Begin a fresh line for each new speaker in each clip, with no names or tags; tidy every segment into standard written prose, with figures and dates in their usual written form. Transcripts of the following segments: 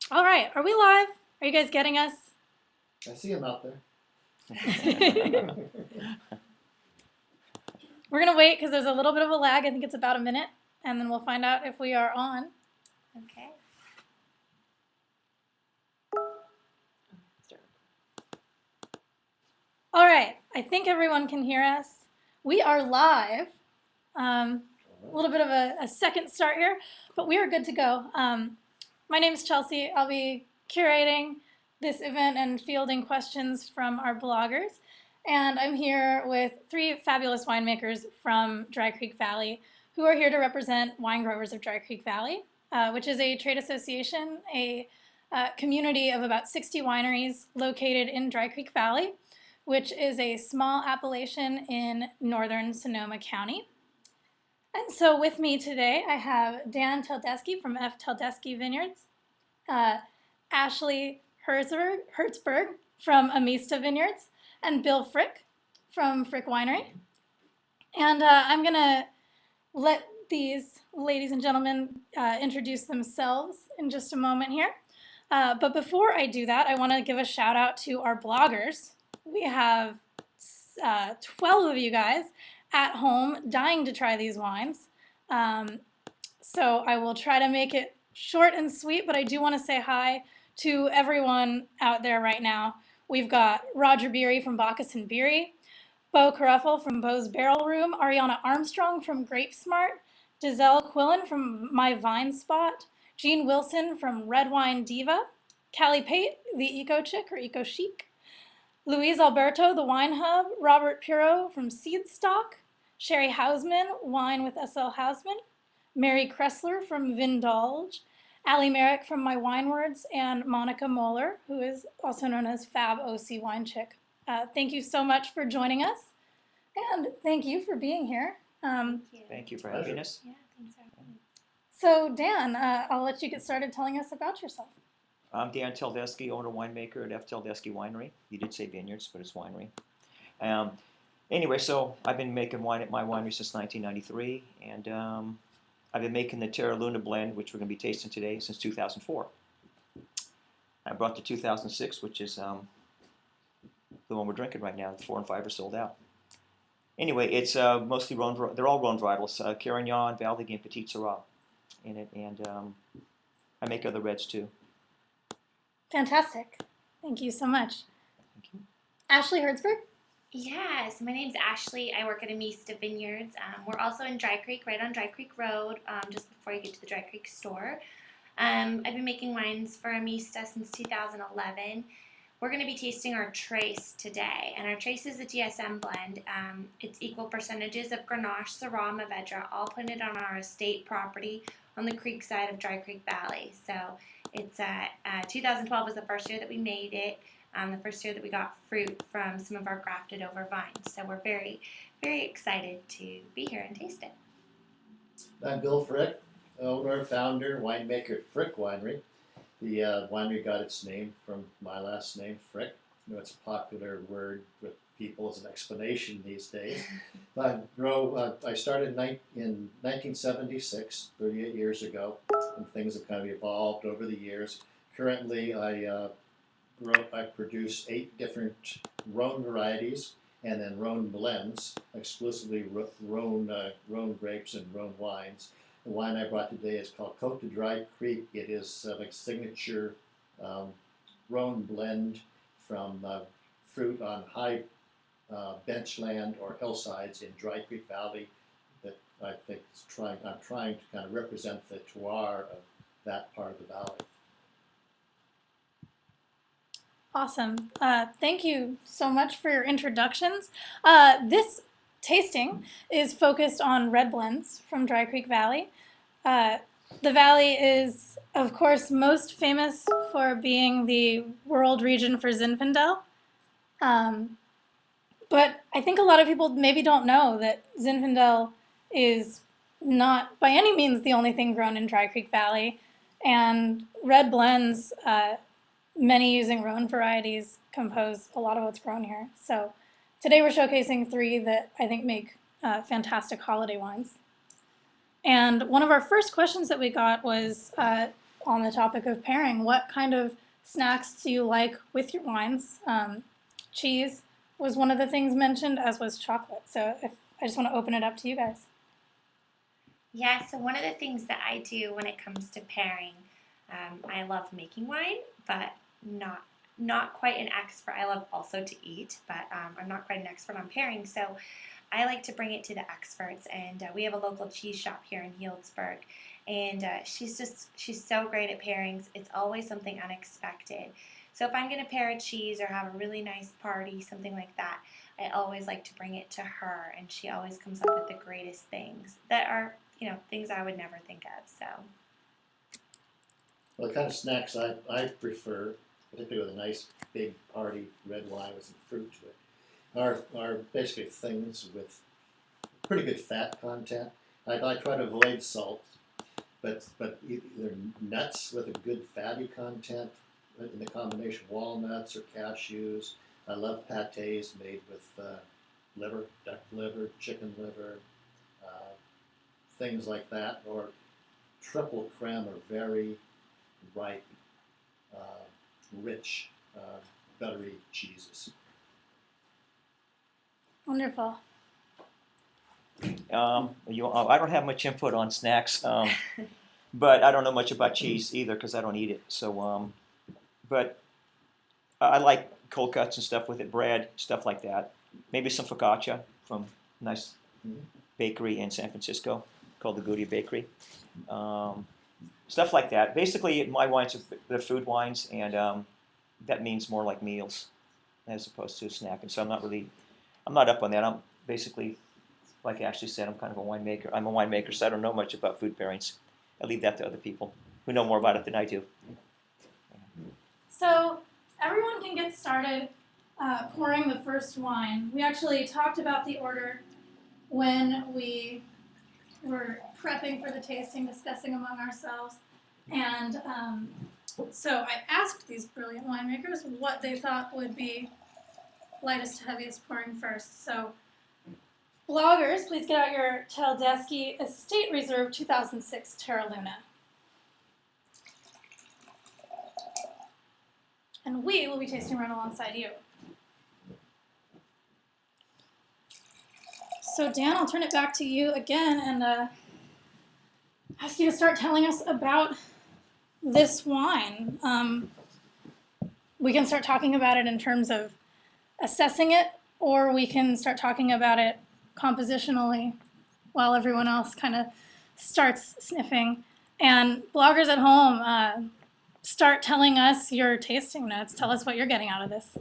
All right, are we live? Are you guys getting us?
I see him out there.
We're gonna wait because there's a little bit of a lag. I think it's about a minute, and then we'll find out if we are on.
Okay.
All right, I think everyone can hear us. We are live. A little bit of a second start here, but we are good to go. My name is Chelsea. I'll be curating this event and fielding questions from our bloggers. And I'm here with three fabulous winemakers from Dry Creek Valley who are here to represent Wine Growers of Dry Creek Valley, which is a trade association, a community of about 60 wineries located in Dry Creek Valley, which is a small appellation in northern Sonoma County. And so with me today, I have Dan Teldeschi from F. Teldeschi Vineyards, Ashley Hertzberg from Amista Vineyards, and Bill Frick from Frick Winery. And I'm going to let these ladies and gentlemen introduce themselves in just a moment here. But before I do that, I want to give a shout out to our bloggers. We have 12 of you guys at home dying to try these wines. So I will try to make it short and sweet, but I do want to say hi to everyone out there right now. We've got Roger Beery from Bacchus and Beery, Bo Caruffel from Bo's Barrel Room, Ariana Armstrong from Grape Smart, Giselle Quillen from My Vine Spot, Jean Wilson from Red Wine Diva, Callie Pate, the Eco Chick or Eco Chic, Luis Alberto, the Wine Hub, Robert Piro from Seed Stock, Sherry Hausman, Wine with S.L. Hausman, Mary Kressler from Vindulge, Allie Merrick from My Wine Words, and Monica Moeller, who is also known as Fab OC Wine Chick. Thank you so much for joining us, and thank you for being here.
Thank you
for having us.
Yeah, thanks for having me.
So Dan, I'll let you get started telling us about yourself.
I'm Dan Teldeschi, owner winemaker at F. Teldeschi Winery. You did say vineyards, but it's winery. Anyway, so I've been making wine at my winery since 1993, and I've been making the Terra Luna blend, which we're going to be tasting today, since 2004. I brought the 2006, which is the one we're drinking right now. 4 and 5 are sold out. Anyway, it's mostly Rhone. They're all Rhone varietals: Carignan, Valdigue, and Petit Syrah in it, and I make other reds too.
Fantastic. Thank you so much.
Thank you.
Ashley Hertzberg?
Yes, my name's Ashley. I work at Amista Vineyards. We're also in Dry Creek, right on Dry Creek Road, just before you get to the Dry Creek store. I've been making wines for Amista since 2011. We're going to be tasting our Trace today, and our Trace is a GSM blend. It's equal percentages of Grenache, Syrah, Mourvedre, all planted on our estate property on the creek side of Dry Creek Valley. So it's 2012 was the first year that we made it. The first year that we got fruit from some of our grafted over vines. So we're very, very excited to be here and taste it.
I'm Bill Frick, owner, founder, winemaker at Frick Winery. The winery got its name from my last name, Frick. You know, it's a popular word with people as an explanation these days. I started in 1976, 38 years ago, and things have kind of evolved over the years. Currently, I produce 8 different Rhone varieties and then Rhone blends, exclusively Rhone grapes and Rhone wines. The wine I brought today is called Côte de Dry Creek. It is a signature Rhone blend from fruit on high benchland or hillsides in Dry Creek Valley that I think I'm trying to kind of represent the terroir of that part of the valley.
Awesome. Thank you so much for your introductions. This tasting is focused on red blends from Dry Creek Valley. The valley is, of course, most famous for being the world region for Zinfandel. But I think a lot of people maybe don't know that Zinfandel is not by any means the only thing grown in Dry Creek Valley. And red blends, many using Rhone varieties, compose a lot of what's grown here. So today we're showcasing 3 that I think make fantastic holiday wines. And one of our first questions that we got was, on the topic of pairing, what kind of snacks do you like with your wines? Cheese was one of the things mentioned, as was chocolate. So if I just want to open it up to you guys.
Yeah, so one of the things that I do when it comes to pairing, I love making wine, but not quite an expert. I love also to eat, but I'm not quite an expert on pairing. So I like to bring it to the experts, and we have a local cheese shop here in Healdsburg, and she's so great at pairings. It's always something unexpected. So if I'm going to pair a cheese or have a really nice party, something like that, I always like to bring it to her, and she always comes up with the greatest things that are, things I would never think of. So
Well, the kind of snacks I prefer, particularly with a nice big party red wine with some fruit to it, are basically things with pretty good fat content. I try to avoid salt, but either nuts with a good fatty content in the combination walnuts or cashews. I love pâtés made with liver, duck liver, chicken liver, things like that, or triple creme or very ripe, rich, buttery cheeses.
Wonderful.
I don't have much input on snacks, but I don't know much about cheese either because I don't eat it. So, but I like cold cuts and stuff with it, bread, stuff like that. Maybe some focaccia from a nice bakery in San Francisco called the Goudia Bakery. Stuff like that. Basically, my wines are the food wines, and that means more like meals as opposed to a snack. And so I'm not up on that. I'm basically, like Ashley said, I'm kind of a winemaker. I'm a winemaker, so I don't know much about food pairings. I leave that to other people who know more about it than I do.
So everyone can get started pouring the first wine. We actually talked about the order when we were prepping for the tasting, discussing among ourselves. And so I asked these brilliant winemakers what they thought would be lightest to heaviest pouring first. So bloggers, please get out your Taldeschi Estate Reserve 2006 Terra Luna. And we will be tasting right alongside you. So Dan, I'll turn it back to you again and ask you to start telling us about this wine. We can start talking about it in terms of assessing it, or we can start talking about it compositionally while everyone else kind of starts sniffing. And bloggers at home, start telling us your tasting notes. Tell us what you're getting out of this.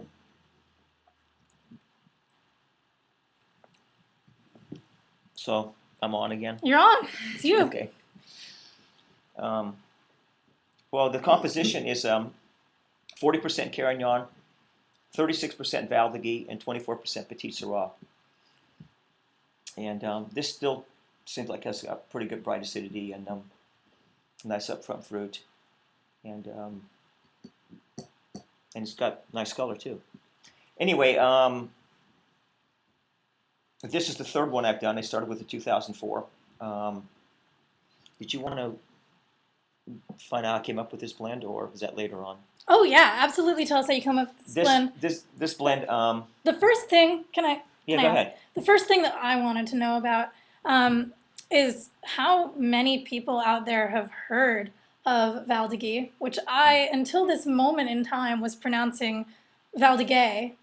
So I'm on again.
You're on. It's you.
Okay. Well, the composition is 40% Carignan, 36% Val d'Agui, and 24% Petit Syrah. And this still seems like it has a pretty good bright acidity and nice upfront fruit. And it's got nice color too. Anyway, this is the third one I've done. I started with the 2004. Did you want to find out how I came up with this blend, or is that later on?
Oh yeah, absolutely. Tell us how you come up with this blend.
This blend.
The first thing, can I
Go
ask?
ahead.
The first thing that I wanted to know about is how many people out there have heard of Val d'Agui, which I, until this moment in time, was pronouncing Val d'Agay.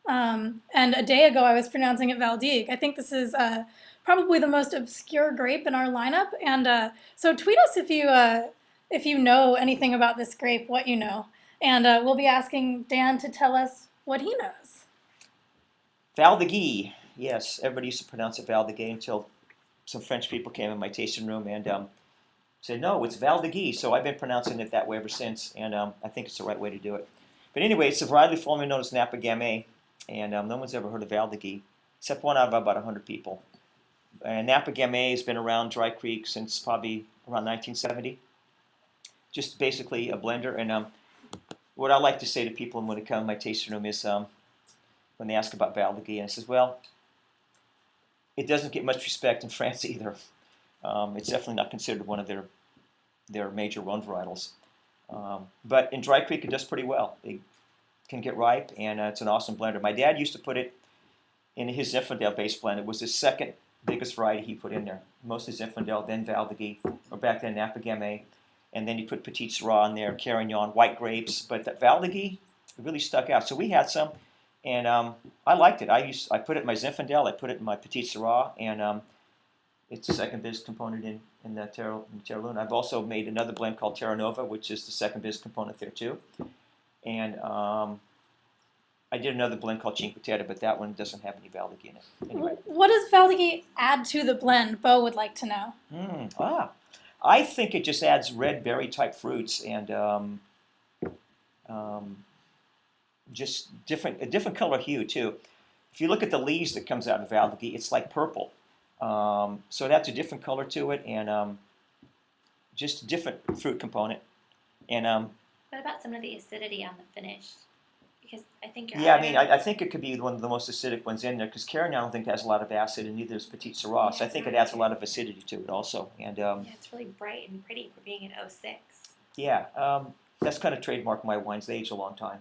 And a day ago, I was pronouncing it Val d'Ague. I think this is probably the most obscure grape in our lineup. And so tweet us if you know anything about this grape, what you know. And we'll be asking Dan to tell us what he knows.
Val d'Agui. Yes, everybody used to pronounce it Val d'Agui until some French people came in my tasting room and said, no, it's Val d'Agui. So I've been pronouncing it that way ever since, and I think it's the right way to do it. But anyway, it's a variety formerly known as Napa Gamay, and no one's ever heard of Val d'Agui, except one out of about 100 people. And Napa Gamay has been around Dry Creek since probably around 1970. Just basically a blender. And what I like to say to people when they come to my tasting room is when they ask about Val d'Agui, and I says, well, it doesn't get much respect in France either. It's definitely not considered one of their major run varietals. But in Dry Creek, it does pretty well. It can get ripe, and it's an awesome blender. My dad used to put it in his Zinfandel-based blend. It was the second biggest variety he put in there. Mostly Zinfandel, then Valdeggy, or back then Napa Gamay, and then he put Petit Syrah in there, Carignan, white grapes. But that Valdeggy really stuck out. So we had some, and I liked it. I put it in my Zinfandel, I put it in my Petit Syrah, and it's the second biggest component in the Terra Luna. I've also made another blend called Terra Nova, which is the second biggest component there too. And I did another blend called Cinque Terre, but that one doesn't have any Valdeggy in it. Anyway.
What does Valdeggy add to the blend? Bo would like to know.
I think it just adds red berry type fruits and just a different color hue too. If you look at the leaves that comes out of Valdeggy, it's like purple. So it adds a different color to it and just a different fruit component. And
What about some of the acidity on the finish? Because I think you're
yeah, I mean, I think it could be one of the most acidic ones in there because Carignan I don't think has a lot of acid, and neither does Petit Syrah. So I think it adds a lot of acidity to it also. And
yeah, it's really bright and pretty for being an 06.
yeah, that's kind of trademark my wines. They age a long time.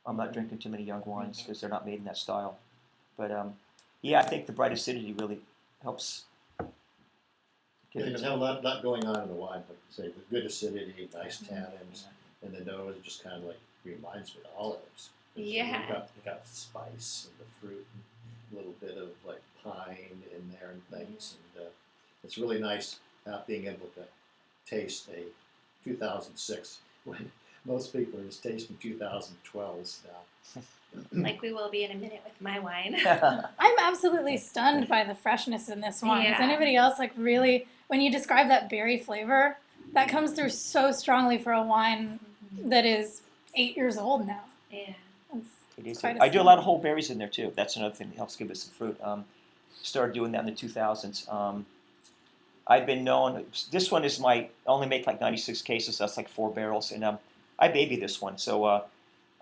I'm not drinking too many young wines because they're not made in that style. But yeah, I think the bright acidity really helps.
Yeah, you have a lot going on in the wine, like you say, the good acidity, nice tannins, and the nose just kind of like reminds me of olives.
Yeah.
You got spice and the fruit, and a little bit of like pine in there and things, and it's really nice being able to taste a 2006 when most people are just tasting 2012s now.
Like we will be in a minute with my wine.
I'm absolutely stunned by the freshness in this wine. Is
Yeah.
anybody else like really, when you describe that berry flavor, that comes through so strongly for a wine that is 8 years old now.
Yeah.
It's
It is.
quite
I do a lot of whole berries in there too. That's another thing that helps give us some fruit. Started doing that in the 2000s. I've been known. This one is I only make like 96 cases. That's like 4 barrels, and I baby this one. So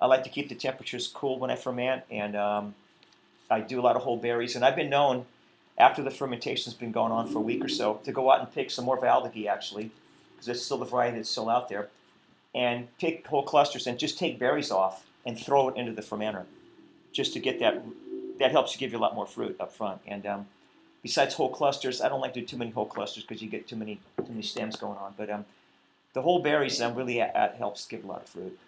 I like to keep the temperatures cool when I ferment, and I do a lot of whole berries. And I've been known, after the fermentation's been going on for a week or so, to go out and pick some more Valdeggy actually, because it's still the variety that's still out there, and pick whole clusters and just take berries off and throw it into the fermenter, just to get that. That helps you give you a lot more fruit up front. And besides whole clusters, I don't like to do too many whole clusters because you get too many stems going on. But the whole berries really helps give a lot of fruit.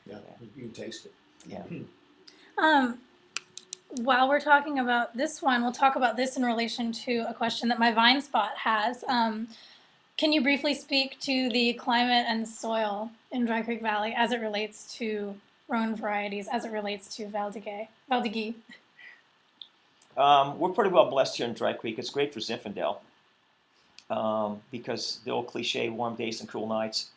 Yeah, you can taste it.
Yeah.
While we're talking about this wine, we'll talk about this in relation to a question that my Vine Spot has. Can you briefly speak to the climate and soil in Dry Creek Valley as it relates to Rhone varieties, as it relates to Valdeggy?
We're pretty well blessed here in Dry Creek. It's great for Zinfandel because the old cliche, warm days and cool nights.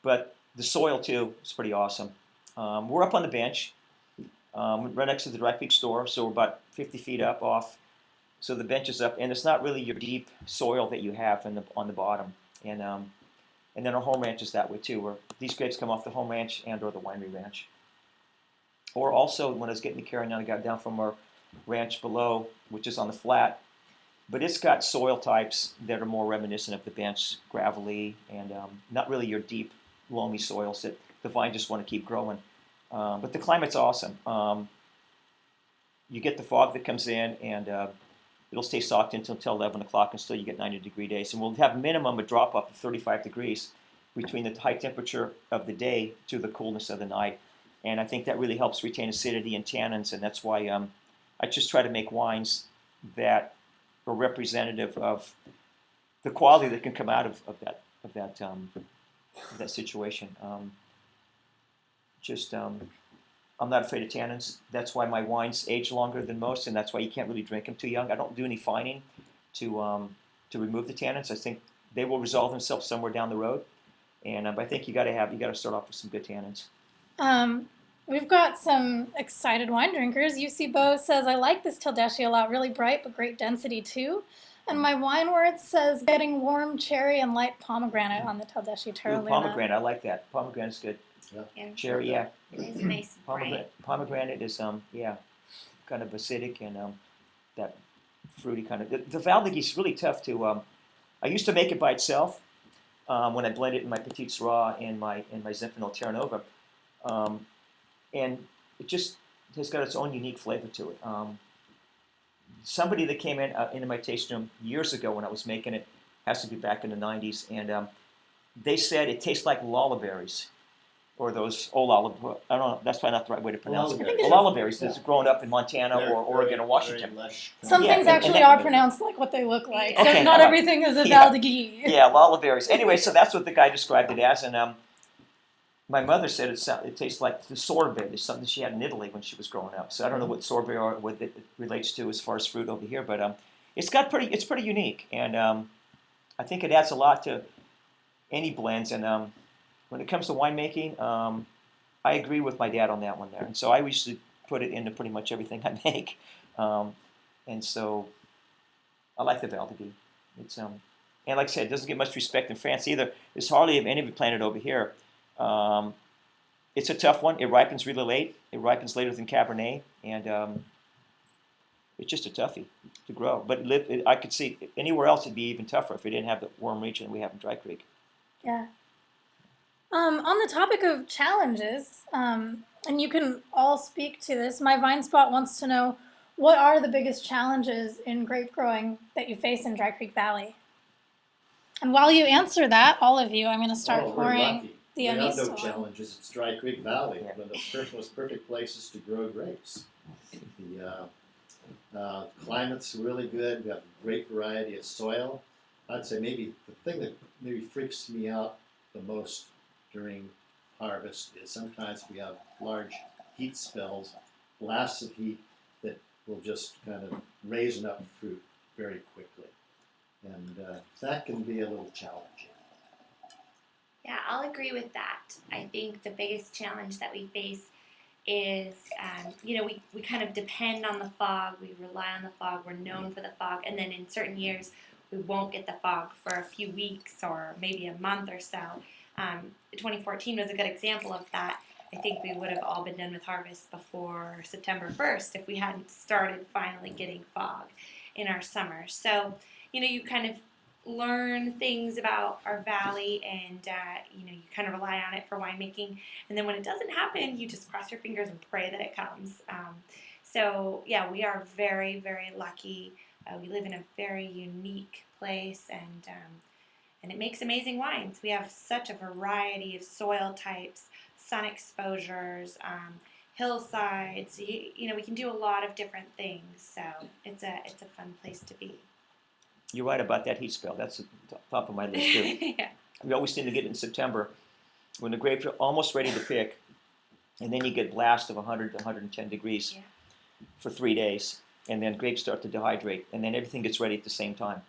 But the soil too is pretty awesome. We're up on the bench, right next to the Dry Creek store, so we're about 50 feet up off. So the bench is up, and it's not really your deep soil that you have on the bottom. And then our home ranch is that way too, where these grapes come off the home ranch and or the winery ranch. Or also, when I was getting the Carignan, I got down from our ranch below, which is on the flat, but it's got soil types that are more reminiscent of the bench, gravelly, and not really your deep, loamy soils that the vine just want to keep growing. But the climate's awesome. You get the fog that comes in, and it'll stay socked until 11 o'clock, and still you get 90-degree days. And we'll have minimum a drop up of 35 degrees between the high temperature of the day to the coolness of the night. And I think that really helps retain acidity and tannins, and that's why I just try to make wines that are representative of the quality that can come out of that situation. I'm not afraid of tannins. That's why my wines age longer than most, and that's why you can't really drink them too young. I don't do any fining to remove the tannins. I think they will resolve themselves somewhere down the road, and I think you got to start off with some good tannins.
We've got some excited wine drinkers. UC Bo says, I like this Taldeschi a lot, really bright, but great density too. And my wine word says getting warm cherry and light pomegranate on the Taldeschi Terra Luna.
Pomegranate, I like that. Pomegranate's good.
Yeah.
Cherry, yeah.
It is nice. Bright.
Pomegranate is kind of acidic and that fruity kind of. The Valdeggy is really tough to. I used to make it by itself, when I blend it in my Petite Syrah and my Zinfandel Terra Nova, and it just has got its own unique flavor to it. Somebody that came into my tasting room years ago when I was making it, has to be back in the '90s, and they said it tastes like lolliberries, or those old olive. I don't know. That's probably not the right way to pronounce it.
Lolliberries.
Lolliberries that's growing up in Montana
They're
or Oregon or Washington.
very lush.
Some
Yeah,
things
and
actually
that-
are pronounced like what they look like. So
Okay,
not
alright.
everything is a
Yeah.
Val de Guy.
Yeah, lolliberries. Anyway, so that's what the guy described it as, and my mother said it tastes like the sorbet. It's something she had in Italy when she was growing up. So I don't know what sorbet or what it relates to as far as fruit over here, but it's pretty unique, and I think it adds a lot to any blends. And when it comes to winemaking, I agree with my dad on that one there. And so I usually put it into pretty much everything I make, and so I like the Val de Guy. It's and like I said, it doesn't get much respect in France either. There's hardly any of it planted over here. It's a tough one. It ripens really late. It ripens later than Cabernet, and it's just a toughie to grow. But I could see anywhere else it'd be even tougher if it didn't have the warm region we have in Dry Creek.
Yeah. On the topic of challenges, and you can all speak to this, my Vine Spot wants to know, what are the biggest challenges in grape growing that you face in Dry Creek Valley? And while you answer that, all of you, I'm going to start
We're
pouring
lucky.
the
We have
Amista
no
one.
challenges. It's Dry Creek Valley,
Yeah.
one of the most perfect places to grow grapes. The climate's really good. We have a great variety of soil. I'd say maybe the thing that maybe freaks me out the most during harvest is sometimes we have large heat spells, blasts of heat that will just kind of raise up fruit very quickly. And that can be a little challenging.
Yeah, I'll agree with that. I think the biggest challenge that we face is, we kind of depend on the fog. We rely on the fog. We're known for the fog. And then in certain years, we won't get the fog for a few weeks or maybe a month or so. 2014 was a good example of that. I think we would have all been done with harvest before September 1st if we hadn't started finally getting fog in our summer. So, you kind of learn things about our valley, and you kind of rely on it for winemaking. And then when it doesn't happen, you just cross your fingers and pray that it comes. So yeah, we are very, very lucky. We live in a very unique place, and it makes amazing wines. We have such a variety of soil types, sun exposures, hillsides. We can do a lot of different things. So it's a fun place to be.
You're right about that heat spell. That's at the top of my list too.
Yeah.
We always seem to get it in September when the grapes are almost ready to pick, and then you get blast of 100 to 110 degrees for 3 days, and then grapes start to dehydrate, and then everything gets ready at the same time.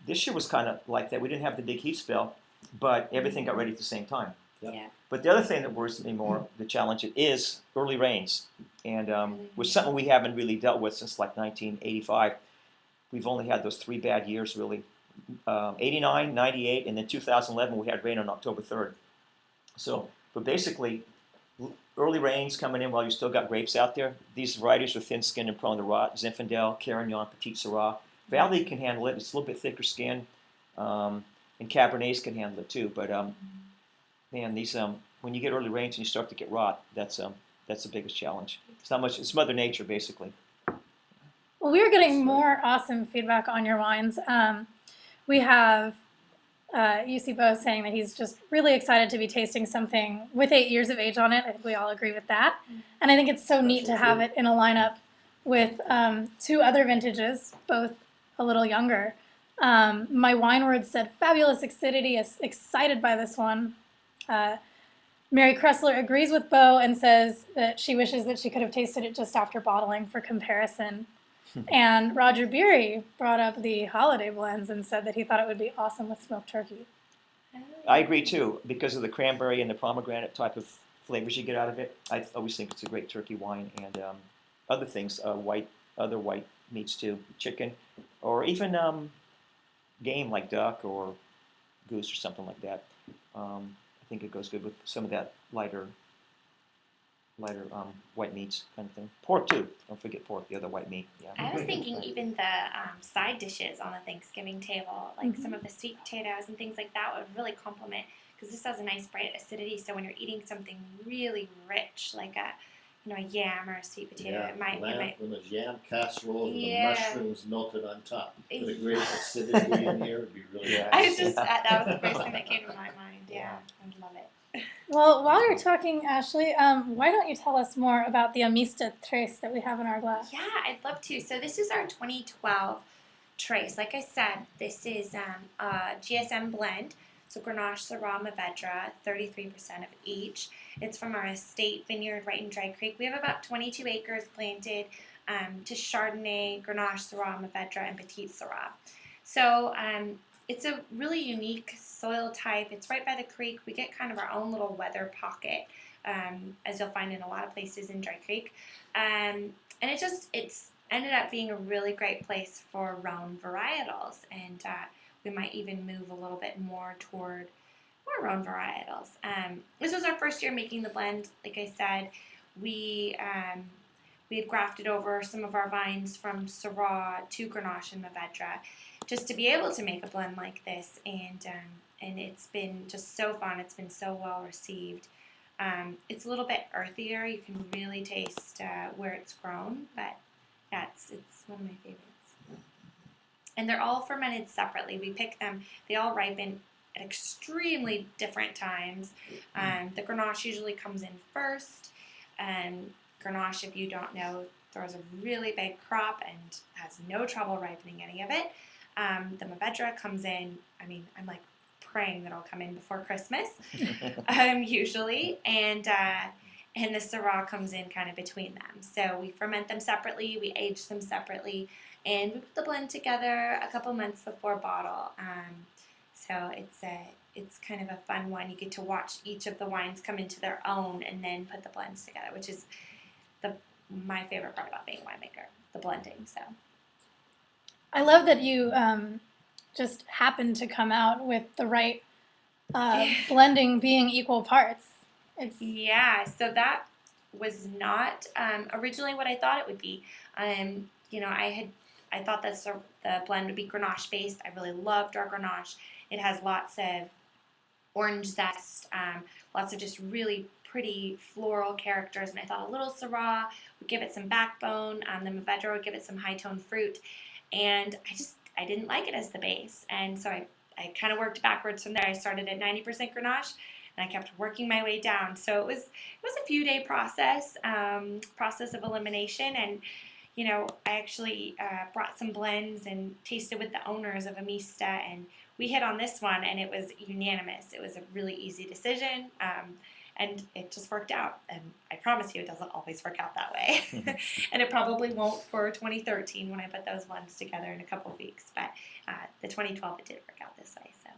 This year was kind of like that. We didn't have the big heat spell, but everything got ready at the same time.
Yep.
Yeah.
But the other thing that worries me more, the challenge, is early rains, and was something we haven't really dealt with since like 1985. We've only had those 3 bad years, really. 89, 98, and then 2011, we had rain on October 3rd. So, but basically, early rains coming in while you still got grapes out there. These varieties are thin-skinned and prone to rot. Zinfandel, Carignan, Petite Syrah. Valley can handle it. It's a little bit thicker skin. And Cabernets can handle it too. But, man, these when you get early rains and you start to get rot, that's the biggest challenge. It's not much. It's Mother Nature, basically.
Well, we're getting more awesome feedback on your wines. We have UC Bo saying that he's just really excited to be tasting something with 8 years of age on it. I think we all agree with that. And I think it's so neat to have it in a lineup with 2 other vintages, both a little younger. My wine word said fabulous acidity, excited by this one. Mary Kressler agrees with Bo and says that she wishes that she could have tasted it just after bottling for comparison. And Roger Beery brought up the holiday blends and said that he thought it would be awesome with smoked turkey.
I agree too, because of the cranberry and the pomegranate type of flavors you get out of it. I always think it's a great turkey wine, and other things, other white meats too, chicken, or even game like duck or goose or something like that. I think it goes good with some of that lighter lighter white meats kind of thing. Pork too. Don't forget pork, the other white meat. Yeah.
I was thinking even the side dishes on the Thanksgiving table, like some of the sweet potatoes and things like that, would really complement because this has a nice bright acidity. So when you're eating something really rich, like a a yam or a sweet potato,
Yeah,
it might
when there's yam casserole with the
Yeah.
mushrooms melted on top. With a great acidity in here, it'd be really
Yeah.
I
nice.
just that was the first thing that came to my mind. Yeah, I'd love it.
Well, while you're talking, Ashley, why don't you tell us more about the Amista Tres that we have in our glass?
Yeah, I'd love to. So this is our 2012 trace. Like I said, this is a GSM blend. So Grenache, Syrah, Mourvedre, 33% of each. It's from our estate vineyard right in Dry Creek. We have about 22 acres planted to Chardonnay, Grenache, Syrah, Mourvedre, and Petite Syrah. So it's a really unique soil type. It's right by the creek. We get kind of our own little weather pocket, as you'll find in a lot of places in Dry Creek. And it's ended up being a really great place for Rhone varietals. And we might even move a little bit more toward more Rhone varietals. This was our first year making the blend. Like I said, we had grafted over some of our vines from Syrah to Grenache and Mourvedre just to be able to make a blend like this. And it's been just so fun. It's been so well received. It's a little bit earthier. You can really taste where it's grown, but it's one of my favorites. And they're all fermented separately. We pick them. They all ripen at extremely different times. The Grenache usually comes in first. Grenache, if you don't know, throws a really big crop and has no trouble ripening any of it. The Mourvedre comes in. I mean, I'm like praying that it'll come in before Christmas, usually, and the Syrah comes in kind of between them. So we ferment them separately, we age them separately, and we put the blend together a couple months before bottle. So it's kind of a fun one. You get to watch each of the wines come into their own and then put the blends together, which is my favorite part about being a winemaker, the blending. So
I love that you just happened to come out with the right blending being equal parts.
Yeah, so that was not originally what I thought it would be. I thought that the blend would be Grenache based. I really loved our Grenache. It has lots of orange zest, lots of just really pretty floral characters, and I thought a little Syrah would give it some backbone. The Mourvedre would give it some high tone fruit, and I didn't like it as the base, and so I kind of worked backwards from there. I started at 90% Grenache, and I kept working my way down. So it was a few day process of elimination, and I actually brought some blends and tasted with the owners of Amista, and we hit on this one, and it was unanimous. It was a really easy decision, and it just worked out. And I promise you, it doesn't always work out that way, and it probably won't for 2013 when I put those blends together in a couple of weeks. But the 2012, it did work out this way. So.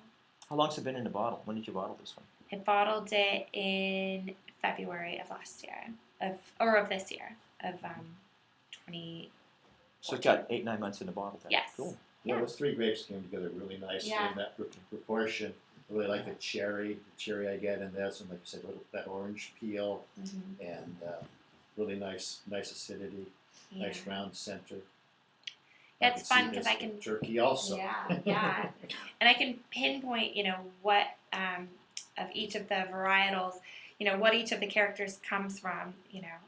How long's it been in the bottle? When did you bottle this one?
I bottled it in February of last year, of this year, of 20.
So it's got 8-9 months in the bottle then.
Yes.
Cool.
Yeah, those three grapes came together really nicely
Yeah.
in that proportion. I really like the cherry I get in this, and like you said, that orange peel,
Mm-hmm.
and really nice acidity, nice round center.
Yeah,
I
it's
can see
fun 'cause
this
I can-
with turkey also.
Yeah. And I can pinpoint, what of each of the varietals, what each of the characters comes from,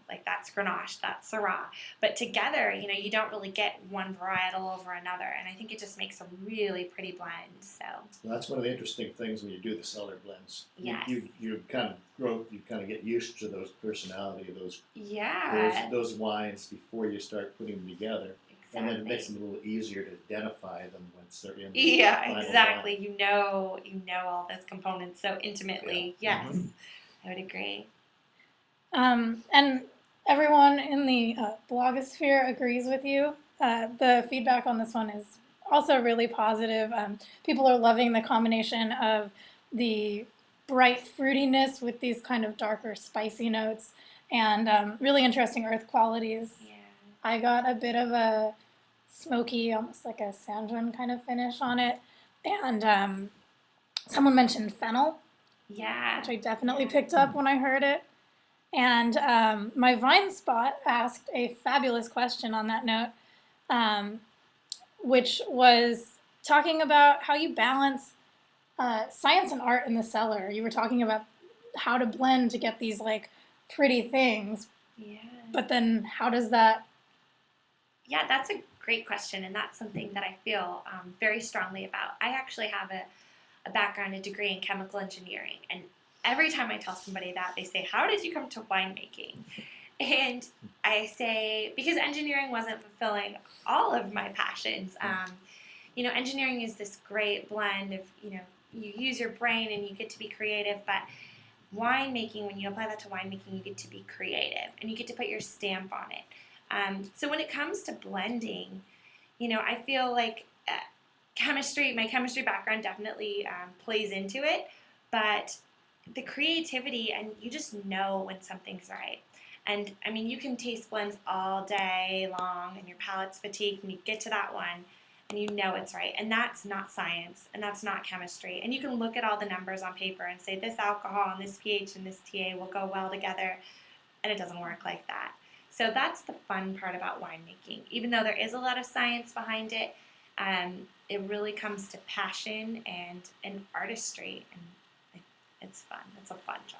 like that's Grenache, that's Syrah. But together, you don't really get one varietal over another. And I think it just makes a really pretty blend. So,
Well, that's one of the interesting things when you do the cellar blends.
Yes.
You kind of get used to those personality,
yeah.
those wines before you start putting them together.
Exactly.
And then it makes them a little easier to identify them once they're in the
Yeah,
final
exactly.
wine.
You know all those components so intimately.
Yeah.
Yes, I would agree.
And everyone in the blogosphere agrees with you. The feedback on this one is also really positive. People are loving the combination of the bright fruitiness with these kind of darker spicy notes and really interesting earth qualities.
Yeah.
I got a bit of a smoky, almost like a Sandrin kind of finish on it. And someone mentioned fennel,
Yeah.
which I definitely
Yeah.
picked up when I heard it. And my Vine Spot asked a fabulous question on that note, which was talking about how you balance science and art in the cellar. You were talking about how to blend to get these like pretty things,
Yeah.
but then how does that?
Yeah, that's a great question, and that's something that I feel very strongly about. I actually have a background, a degree in chemical engineering, and every time I tell somebody that, they say, "How did you come to winemaking?" And I say, because engineering wasn't fulfilling all of my passions. Engineering is this great blend of, you use your brain and you get to be creative, but winemaking, when you apply that to winemaking, you get to be creative and you get to put your stamp on it. So when it comes to blending, I feel like my chemistry background definitely plays into it, but the creativity, and you just know when something's right. And I mean, you can taste blends all day long and your palate's fatigued and you get to that one and you know it's right. And that's not science and that's not chemistry. And you can look at all the numbers on paper and say this alcohol and this pH and this TA will go well together, and it doesn't work like that. So that's the fun part about winemaking. Even though there is a lot of science behind it, it really comes to passion and artistry, and it's fun. It's a fun job.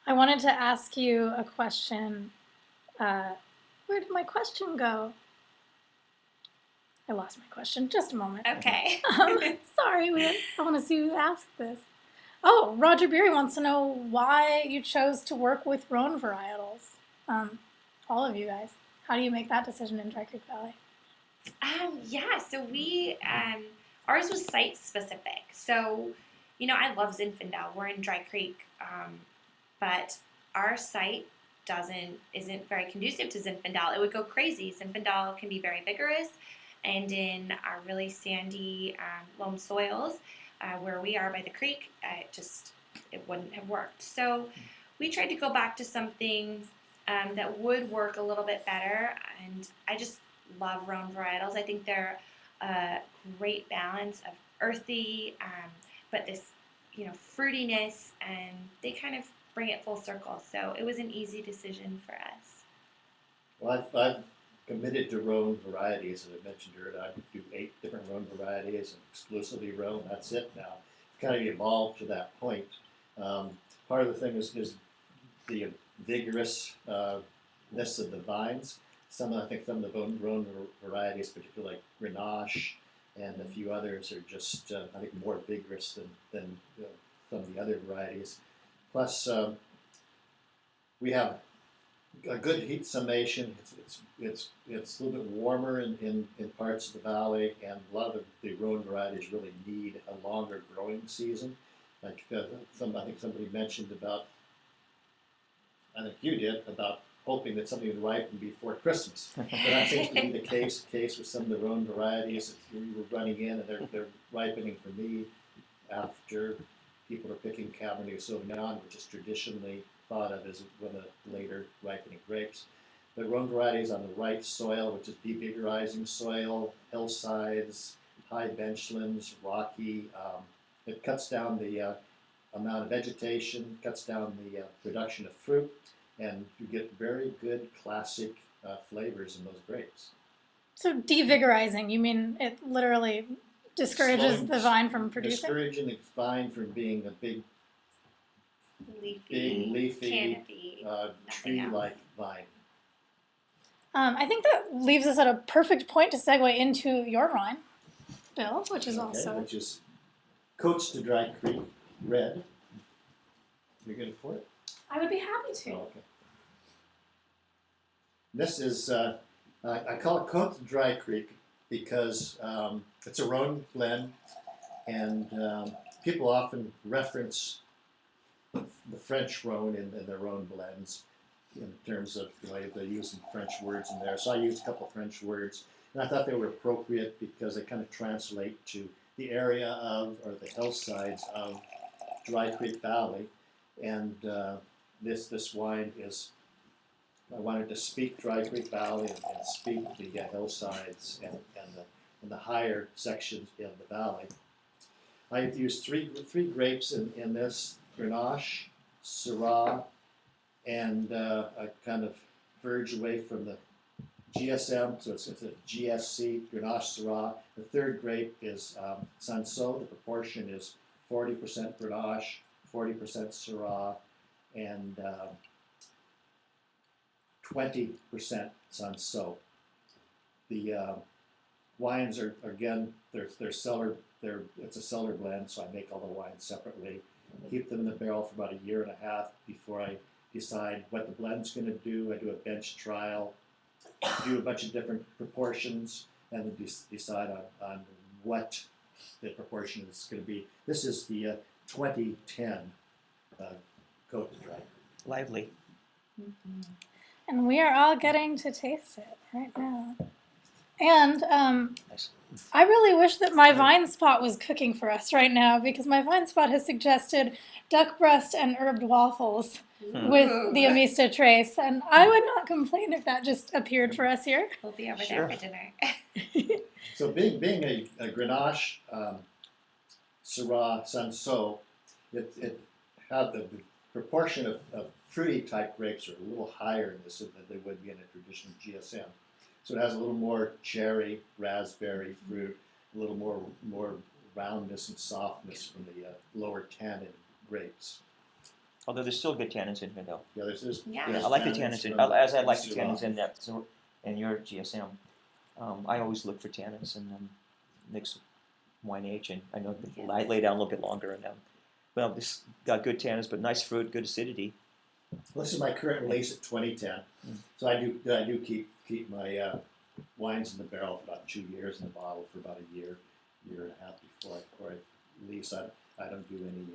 I wanted to ask you a question. Where did my question go? I lost my question. Just a moment.
Okay.
Sorry, I want to see who asked this. Oh, Roger Beery wants to know why you chose to work with Rhone varietals. All of you guys. How do you make that decision in Dry Creek Valley?
So ours was site specific. So, I love Zinfandel. We're in Dry Creek, but our site isn't very conducive to Zinfandel. It would go crazy. Zinfandel can be very vigorous, and in our really sandy loam soils, where we are by the creek, it wouldn't have worked. So we tried to go back to something that would work a little bit better, and I just love Rhone varietals. I think they're a great balance of earthy, but this, fruitiness, and they kind of bring it full circle. So it was an easy decision for us.
Well, I've committed to Rhone varieties, as I mentioned earlier. I do 8 different Rhone varieties and exclusively Rhone. That's it now. It's kind of evolved to that point. Part of the thing is the vigorousness of the vines. I think some of the Rhone varieties, particularly like Grenache and a few others, are just I think more vigorous than some of the other varieties. Plus, we have a good heat summation. It's a little bit warmer in parts of the valley, and a lot of the Rhone varieties really need a longer growing season. Like I think somebody mentioned about, I think you did, about hoping that something would ripen before Christmas. But that seems to be the case with some of the Rhone varieties. We were running in, and they're ripening for me after people are picking Cabernet Sauvignon, which is traditionally thought of as one of the later ripening grapes. The Rhone varieties on the right soil, which is devigorizing soil, hillsides, high benchlands, rocky. It cuts down the amount of vegetation, cuts down the production of fruit, and you get very good classic flavors in those grapes.
So devigorizing, you mean it literally discourages the vine from producing?
Discouraging the vine from being a big leafy
canopy,
tree-like vine.
I think that leaves us at a perfect point to segue into your wine, Bill, which is
which is Coats to Dry Creek Red. You're going to pour it?
I would be happy to.
Oh, okay. This is, I call it Coats to Dry Creek because it's a Rhone blend, and people often reference the French Rhone in their Rhone blends in terms of the way they use some French words in there. So I used a couple of French words, and I thought they were appropriate because they kind of translate to the area of, or the hillsides of, Dry Creek Valley. And this wine is, I wanted to speak Dry Creek Valley and speak the hillsides and the higher sections of the valley. I've used three grapes in this: Grenache, Syrah, and I kind of verge away from the GSM, so it's a GSC, Grenache Syrah. The third grape is Sanso. The proportion is 40% Grenache, 40% Syrah, and 20% Sanso. The wines are again they're cellar it's a cellar blend, so I make all the wines separately. Keep them in the barrel for about a year and a half before I decide what the blend's going to do. I do a bench trial, do a bunch of different proportions, and then decide on what the proportion is going to be. This is the 2010 Côte de Drac.
Lively.
And we are all getting to taste it right now. And
Nice.
I really wish that my Vine Spot was cooking for us right now, because my Vine Spot has suggested duck breast and herbed waffles with the Amista Trace, and I would not complain if that just appeared for us here.
We'll be over
Sure.
there for dinner.
So being a Grenache Syrah Sanso, it had the proportion of fruity type grapes are a little higher in this than they would be in a traditional GSM. So it has a little more cherry, raspberry fruit, a little more roundness and softness from the lower tannin grapes.
Although there's still good tannins in here, though.
Yeah, there's
Yeah.
Yeah,
there's
I like the
tannins
tannins,
from
as I like the
Syrah.
tannins in that, in your GSM. I always look for tannins and mix wine age, and I know I lay down a little bit longer, and well, this got good tannins, but nice fruit, good acidity.
This is my current release at 2010. So I do keep my wines in the barrel for about 2 years, in the bottle for about a year and a half before I release. I don't do any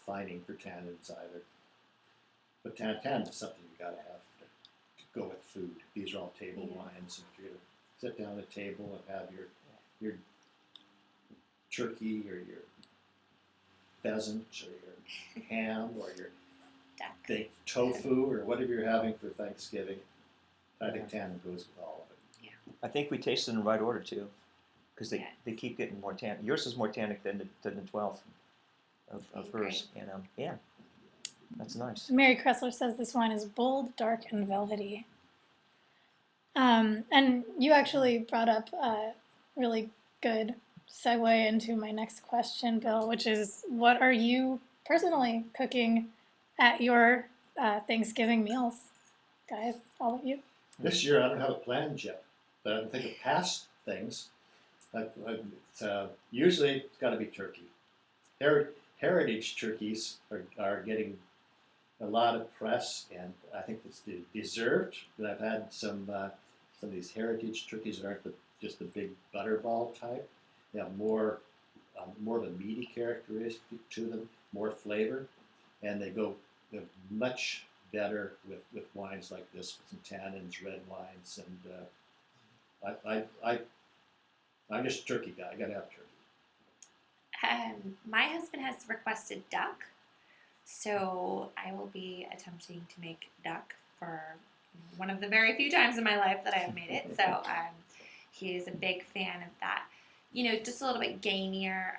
fining for tannins either. But tannin is something you gotta have to go with food. These are all table wines, and if you're gonna sit down at a table and have your turkey or your pheasant or your ham or your
Duck.
tofu or whatever you're having for Thanksgiving, I think tannin goes with all of it.
I think we tasted in the right order too, because
Yes.
they keep getting more tannic. Yours is more tannic than the 12 of hers, and yeah, that's nice.
Mary Kressler says this wine is bold, dark, and velvety. And you actually brought up a really good segue into my next question, Bill, which is, what are you personally cooking at your Thanksgiving meals, guys, all of you?
This year I don't have a plan yet, but I can think of past things. Usually it's got to be turkey. Heritage turkeys are getting a lot of press, and I think it's deserved. But I've had some of these heritage turkeys that aren't just the big butterball type. They have more of a meaty characteristic to them, more flavor, and they're much better with wines like this, with some tannins, red wines, and I'm just a turkey guy. I gotta have turkey.
My husband has requested duck, so I will be attempting to make duck for one of the very few times in my life that I have made it. So he is a big fan of that. You know, just a little bit gamier.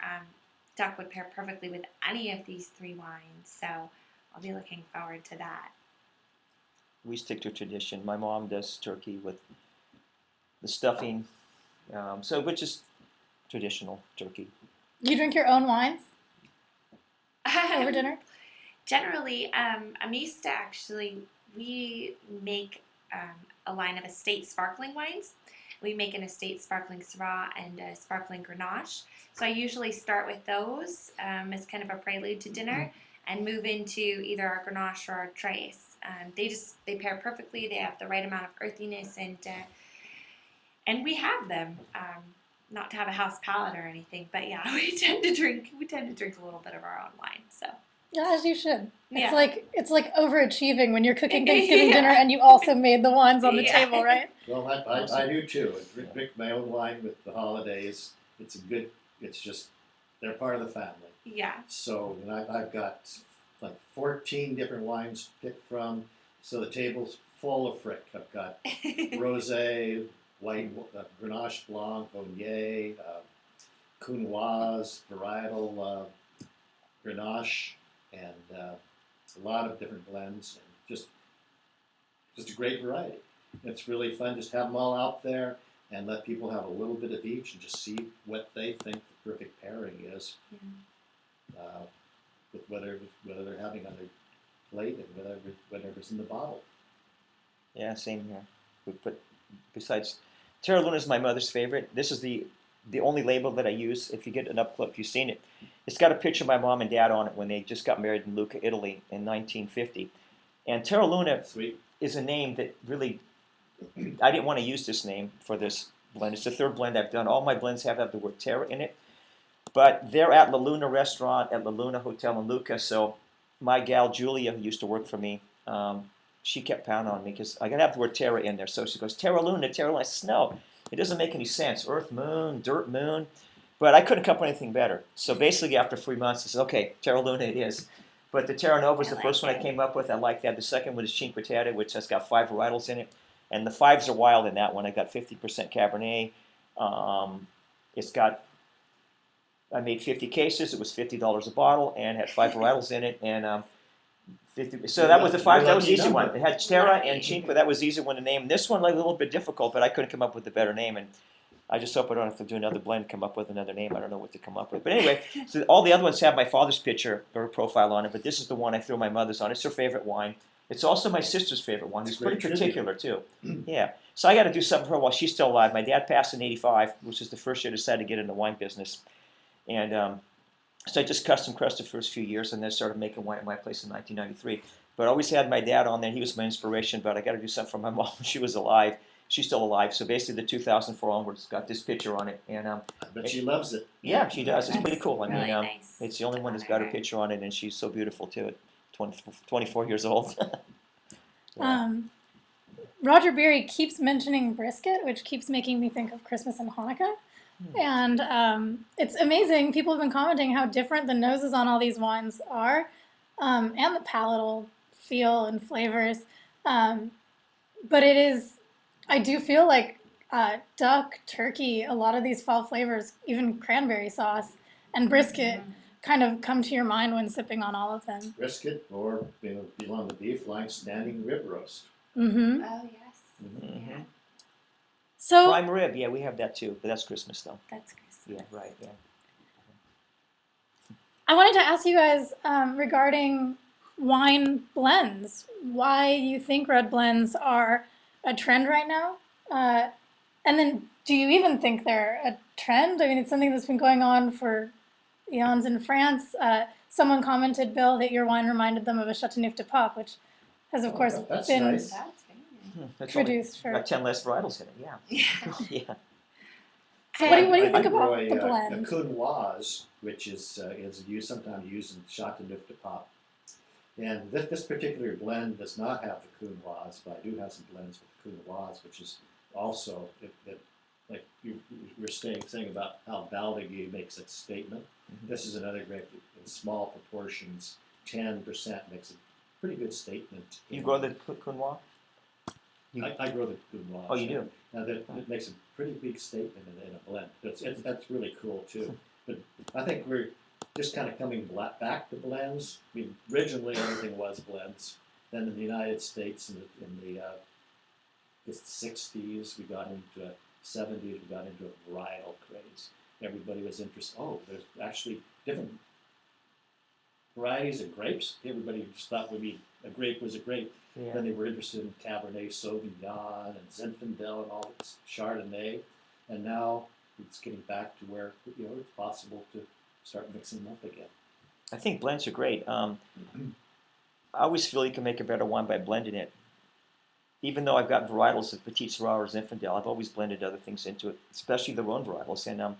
Duck would pair perfectly with any of these three wines, so I'll be looking forward to that.
We stick to tradition. My mom does turkey with the stuffing, so which is traditional turkey.
You drink your own wines over dinner?
Generally, Amista actually, we make a line of estate sparkling wines. We make an estate sparkling Syrah and a sparkling Grenache. So I usually start with those as kind of a prelude to dinner and move into either our Grenache or our Trace. They pair perfectly. They have the right amount of earthiness, and we have them. Not to have a house palate or anything, but yeah, we tend to drink a little bit of our own wine. So
Yeah, as you should.
Yeah.
It's like overachieving when you're cooking Thanksgiving
Yeah.
dinner and you also made the wines on the
Yeah.
table, right?
Well, I do too. I drink my own wine with the holidays. It's just, they're part of the family.
yeah,
So, and I've got like 14 different wines to pick from. So the table's full of frick. I've got rosé, white, Grenache Blanc, Viognier, Counoise, varietal, Grenache, and a lot of different blends, and just a great variety. It's really fun. Just have them all out there and let people have a little bit of each and just see what they think the perfect pairing is with whatever they're having on their plate and whatever's in the bottle.
Yeah, same here. We put, besides, Terra Luna is my mother's favorite. This is the only label that I use. If you get an up close, if you've seen it, it's got a picture of my mom and dad on it when they just got married in Lucca, Italy in 1950. And Terra Luna
Sweet.
is a name that really, I didn't want to use this name for this blend. It's the third blend I've done. All my blends have the word Terra in it. But they're at La Luna restaurant, at La Luna Hotel in Lucca. So my gal Julia, who used to work for me, she kept pounding on me because I got to have the word Terra in there. So she goes, Terra Luna, Terra Luna. I said, no, it doesn't make any sense. Earth, moon, dirt, moon. But I couldn't come up with anything better. So basically after 3 months, I said, okay, Terra Luna it is. But the Terra Nova was the first one I came up with. I like that. The second one is Cinque Terre, which has got 5 varietals in it. And the 5s are wild in that one. I got 50% Cabernet. It's got, I made 50 cases. It was $50 a bottle and had 5 varietals in it. And 50, so that was the 5. That was the easy one. It had Terra and Cinque. That was the easy one to name. This one like a little bit difficult, but I couldn't come up with a better name. And I just hope I don't have to do another blend, come up with another name. I don't know what to come up with. But anyway, so all the other ones have my father's picture or profile on it, but this is the one I threw my mother's on. It's her favorite wine. It's also my sister's favorite one. It's pretty particular too. Yeah. So I got to do something for her while she's still alive. My dad passed in '85, which is the first year I decided to get in the wine business. And so I just custom crushed the first few years and then started making wine at my place in 1993. But I always had my dad on there. He was my inspiration, but I got to do something for my mom when she was alive. She's still alive. So basically the 2004 onwards got this picture on it. And
I bet she loves it.
yeah, she does. It's pretty cool. I mean,
Really nice.
it's the only one that's got her picture on it, and she's so beautiful too. At 24 years old. Yeah.
Roger Beery keeps mentioning brisket, which keeps making me think of Christmas and Hanukkah. And it's amazing. People have been commenting how different the noses on all these wines are, and the palatal feel and flavors. But it is, I do feel like duck, turkey, a lot of these fall flavors, even cranberry sauce and brisket, kind of come to your mind when sipping on all of them.
Brisket or on the beef line, standing rib roast.
Mm-hmm.
Oh yes.
Mm-hmm.
So
Prime rib, yeah, we have that too, but that's Christmas though.
That's Christmas.
Yeah, right, yeah.
I wanted to ask you guys regarding wine blends, why you think red blends are a trend right now, and then do you even think they're a trend? I mean, it's something that's been going on for eons in France. Someone commented, Bill, that your wine reminded them of a Chateauneuf du Pape, which has, of course,
That's
been
nice.
That's very
That's only
produced for.
got 10 less varietals in it, yeah.
nice.
Yeah.
So what do you
I
think
grow
about the blend?
A Counoise, which is used sometimes used in Chateauneuf du Pape. And this particular blend does not have the Counoise, but I do have some blends with Counoise, which is also, like you were saying about how Baldigie makes its statement.
Mhm.
This is another great, in small proportions, 10% makes a pretty good statement.
You grow the Counoise?
I grow the Counoise.
Oh, you do?
Now it makes a pretty big statement in a blend. That's really cool too. But I think we're just kind of coming back to blends. I mean, originally everything was blends. Then in the United States, in the 60s, we got into 70s, we got into a varietal craze. Everybody was interested. Oh, there's actually different varieties of grapes. Everybody just thought a grape was a grape.
Yeah.
Then they were interested in Cabernet Sauvignon and Zinfandel and all this Chardonnay, and now it's getting back to where it's possible to start mixing them up again.
I think blends are great. I always feel you can make a better wine by blending it. Even though I've got varietals of Petit Syrah or Zinfandel, I've always blended other things into it, especially the Rhone varietals. And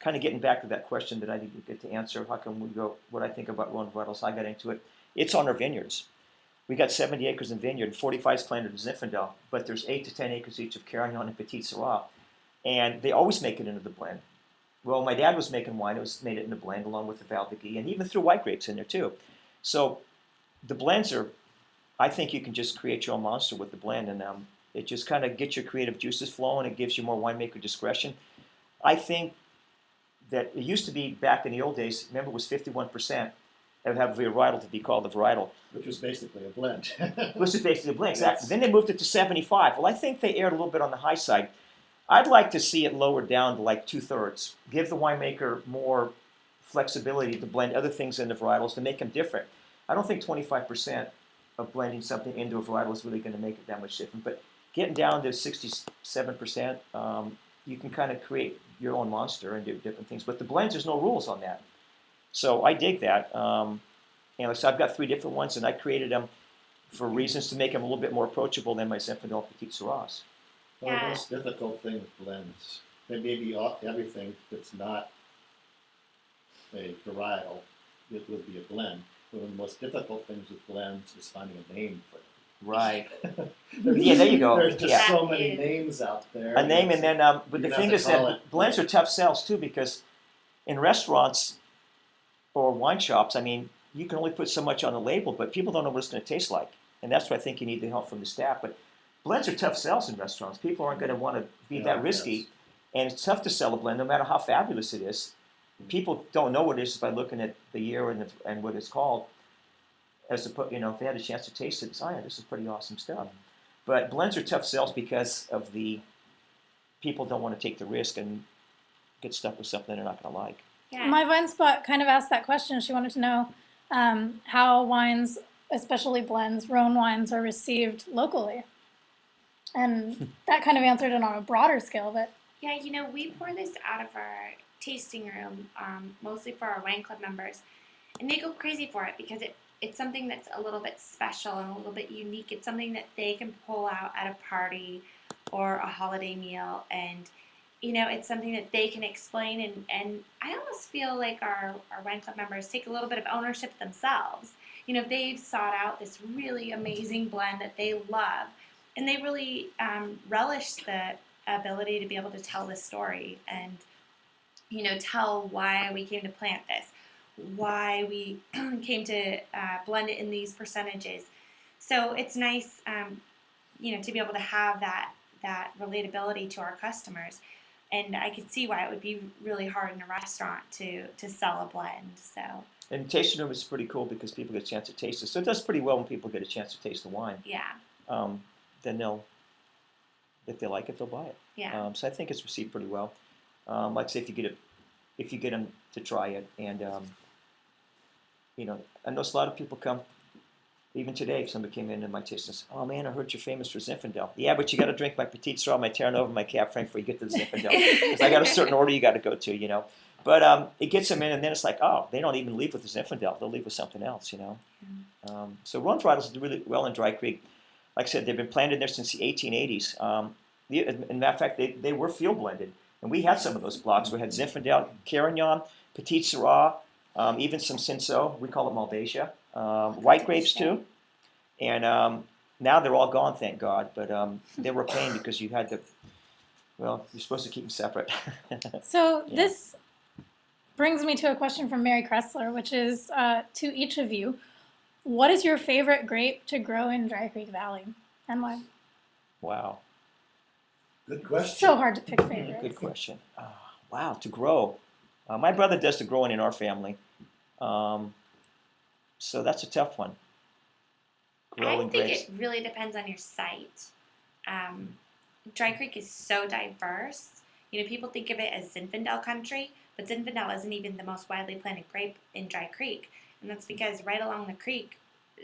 kind of getting back to that question that I didn't get to answer, how come we go, what I think about Rhone varietals, I got into it. It's on our vineyards. We got 70 acres in vineyard, 45 is planted in Zinfandel, but there's 8 to 10 acres each of Carignan and Petit Syrah. And they always make it into the blend. Well, my dad was making wine, made it in the blend along with the Val-d'Agui, and even threw white grapes in there too. So the blends are, I think you can just create your own monster with the blend, and it just kind of gets your creative juices flowing. It gives you more winemaker discretion. I think that it used to be back in the old days. Remember, it was 51%. That would have a varietal to be called a varietal,
Which was basically a blend.
which is basically a blend. Exactly.
Yes.
Then they moved it to 75. Well, I think they erred a little bit on the high side. I'd like to see it lowered down to like 2/3. Give the winemaker more flexibility to blend other things into varietals to make them different. I don't think 25% of blending something into a varietal is really going to make it that much different. But getting down to 67%, you can kind of create your own monster and do different things. But the blends, there's no rules on that. So I dig that. And like I said, I've got 3 different ones, and I created them for reasons to make them a little bit more approachable than my Zinfandel Petit Syrahs.
One of the most difficult thing with blends, maybe everything that's not a varietal, it would be a blend. One of the most difficult things with blends is finding a name for it.
Right.
There's
Yeah, there you go.
There's just
Yeah.
so many names out there.
A name, and then, but the
You're gonna
thing
have
is
to call
that
it-
blends are tough sells too, because in restaurants or wine shops, I mean, you can only put so much on the label, but people don't know what it's going to taste like, and that's why I think you need the help from the staff. But blends are tough sells in restaurants. People aren't going to want to be
Yeah,
that risky,
yes.
and it's tough to sell a blend, no matter how fabulous it is. People don't know what it is by looking at the year and what it's called. As if they had a chance to taste it, it's, oh yeah, this is pretty awesome stuff. But blends are tough sells because of the people don't want to take the risk and get stuck with something they're not going to like.
Yeah.
My Vine Spot kind of asked that question. She wanted to know how wines, especially blends, Rhone wines, are received locally. And that kind of answered it on a broader scale, but
Yeah, we pour this out of our tasting room, mostly for our wine club members, and they go crazy for it because it's something that's a little bit special and a little bit unique. It's something that they can pull out at a party or a holiday meal, and it's something that they can explain. And I almost feel like our wine club members take a little bit of ownership themselves. They've sought out this really amazing blend that they love, and they really relish the ability to be able to tell this story and tell why we came to plant this, why we came to blend it in these percentages. So it's nice to be able to have that relatability to our customers, and I could see why it would be really hard in a restaurant to sell a blend. So
And tasting room is pretty cool because people get a chance to taste it. So it does pretty well when people get a chance to taste the wine.
yeah,
Then if they like it, they'll buy it.
yeah.
So I think it's received pretty well. Like I say, if you get them to try it, and I know a lot of people come. Even today, if somebody came into my taste and said, "Oh man, I heard you're famous for Zinfandel." Yeah, but you got to drink my Petit Syrah, my Terranova, my Cab Franc before you get to the Zinfandel, because I got a certain order you got to go to, But it gets them in, and then it's like, oh, they don't even leave with the Zinfandel; they'll leave with something else. So Rhone varietals do really well in Dry Creek. Like I said, they've been planted there since the 1880s. In matter of fact, they were field blended, and we had some of those blocks. We had Zinfandel, Carignan, Petit Syrah, even some Cinsault. We call it Malvasia. White grapes too, and now they're all gone, thank God. But they were a pain because you had to. Well, you're supposed to keep them separate.
so
Yeah.
this brings me to a question from Mary Kressler, which is to each of you. What is your favorite grape to grow in Dry Creek Valley, and why?
Wow,
Good question.
So hard to pick favorites.
good question. Wow, to grow. My brother does the growing in our family, so that's a tough one.
I
Growing
think
grapes.
it really depends on your site. Dry Creek is so diverse. People think of it as Zinfandel country, but Zinfandel isn't even the most widely planted grape in Dry Creek. And that's because right along the creek,